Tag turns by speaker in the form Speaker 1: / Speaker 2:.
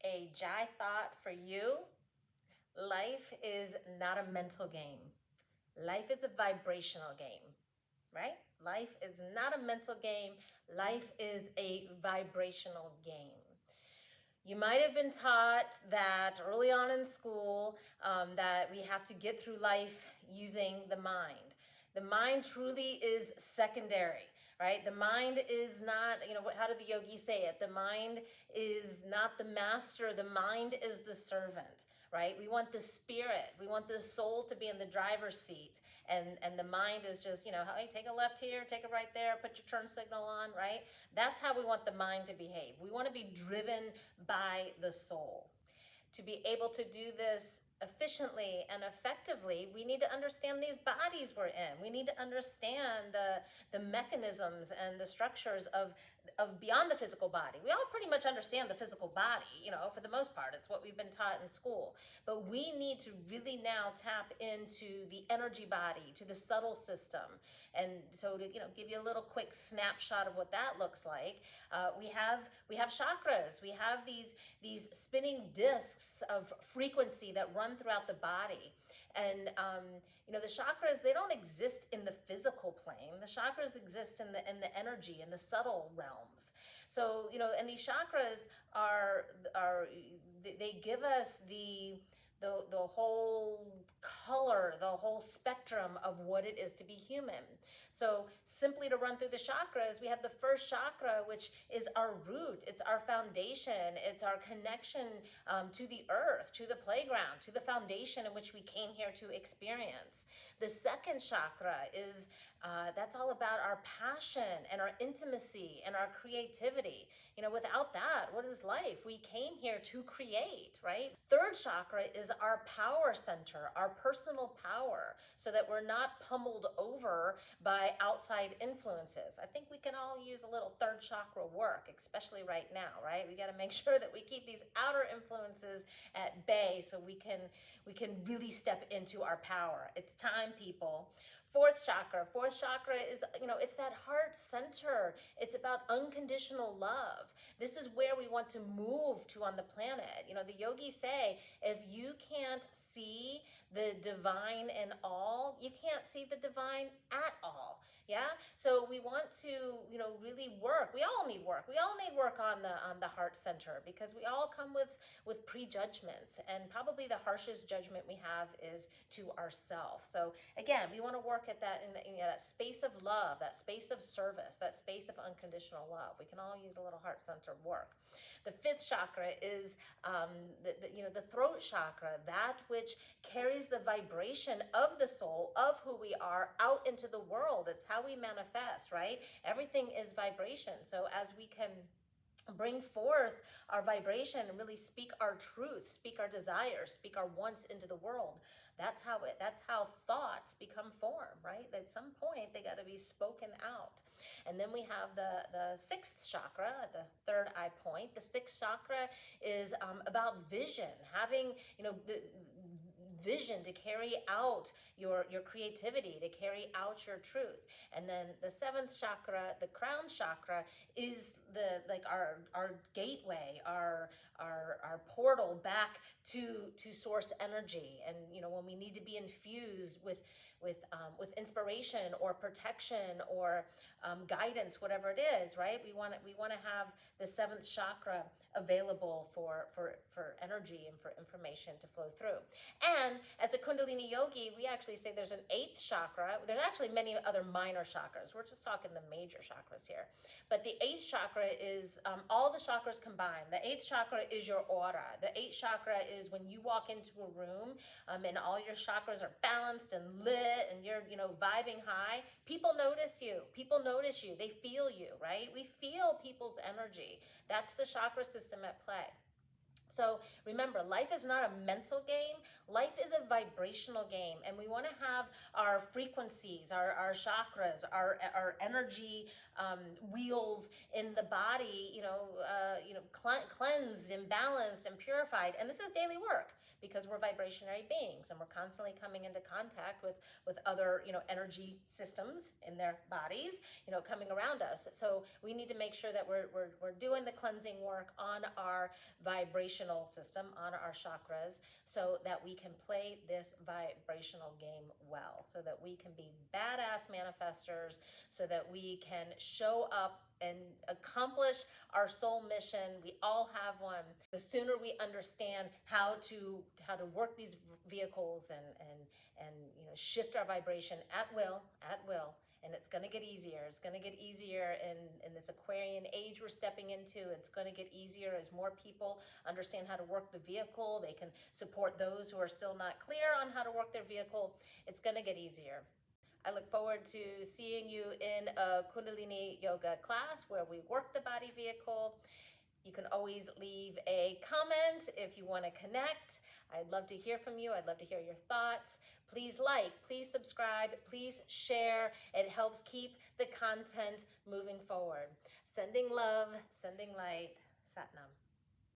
Speaker 1: A Jai thought for you. Life is not a mental game. Life is a vibrational game, right? Life is not a mental game. Life is a vibrational game. You might have been taught that early on in school that we have to get through life using the mind. The mind truly is secondary, right? The mind is not, how did the yogis say it? The mind is not the master, the mind is the servant, right? We want the spirit, we want the soul to be in the driver's seat, and the mind is just, hey, take a left here, take a right there, put your turn signal on, right? That's how we want the mind to behave. We want to be driven by the soul. To be able to do this efficiently and effectively, we need to understand these bodies we're in. We need to understand the mechanisms and the structures of beyond the physical body. We all pretty much understand the physical body, for the most part. It's what we've been taught in school. But we need to really now tap into the energy body, to the subtle system. And so to give you a little quick snapshot of what that looks like, we have chakras. We have these spinning discs of frequency that run throughout the body. And the chakras, they don't exist in the physical plane. The chakras exist in the energy, in the subtle realms. So and these chakras they give us the whole color, the whole spectrum of what it is to be human. So simply to run through the chakras, we have the first chakra, which is our root, it's our foundation, it's our connection to the earth, to the playground, to the foundation in which we came here to experience. The second chakra is, that's all about our passion and our intimacy and our creativity. Without that, what is life? We came here to create, right? Third chakra is our power center, our personal power, so that we're not pummeled over by outside influences. I think we can all use a little third chakra work, especially right now, right? We got to make sure that we keep these outer influences at bay so we can really step into our power. It's time, people. Fourth chakra is, it's that heart center. It's about unconditional love. This is where we want to move to on the planet. The yogis say, if you can't see the divine in all, you can't see the divine at all. Yeah. So we want to, really work. We all need work. We all need work on the heart center, because we all come with prejudgments, and probably the harshest judgment we have is to ourselves. So again, we want to work at that in that space of love, that space of service, that space of unconditional love. We can all use a little heart center work. The fifth chakra is the throat chakra, that which carries the vibration of the soul, of who we are, out into the world. It's how we manifest, right? Everything is vibration. So as we can bring forth our vibration and really speak our truth, speak our desires, speak our wants into the world, that's how thoughts become form, right? At some point they got to be spoken out. And then we have the sixth chakra, the third eye point. The sixth chakra is about vision, having the vision to carry out your creativity, to carry out your truth. And then the seventh chakra, the crown chakra, is our gateway, our portal back to source energy. And when we need to be infused with inspiration or protection or guidance, whatever it is, right? We want to have the seventh chakra available for energy and for information to flow through. And as a Kundalini yogi, we actually say there's an eighth chakra. There's actually many other minor chakras. We're just talking the major chakras here. But the eighth chakra is all the chakras combined. The eighth chakra is your aura. The eighth chakra is when you walk into a room and all your chakras are balanced and lit and you're, vibing high. People notice you. People notice you. They feel you, right? We feel people's energy. That's the chakra system at play. So remember, life is not a mental game. Life is a vibrational game. And we want to have our frequencies, our chakras, our energy wheels in the body, cleansed and balanced and purified. And this is daily work, because we're vibrationary beings and we're constantly coming into contact with other, energy systems in their bodies, coming around us. So we need to make sure that we're doing the cleansing work on our vibrational vibrational system on our chakras so that we can play this vibrational game well, so that we can be badass manifestors, so that we can show up and accomplish our soul mission. We all have one. The sooner we understand how to work these vehicles and shift our vibration at will, and it's going to get easier. It's going to get easier in this Aquarian age we're stepping into. It's going to get easier as more people understand how to work the vehicle. They can support those who are still not clear on how to work their vehicle. It's going to get easier. I look forward to seeing you in a Kundalini yoga class where we work the body vehicle. You can always leave a comment if you want to connect. I'd love to hear from you. I'd love to hear your thoughts. Please like, please subscribe, please share. It helps keep the content moving forward. Sending love, sending light. Satnam.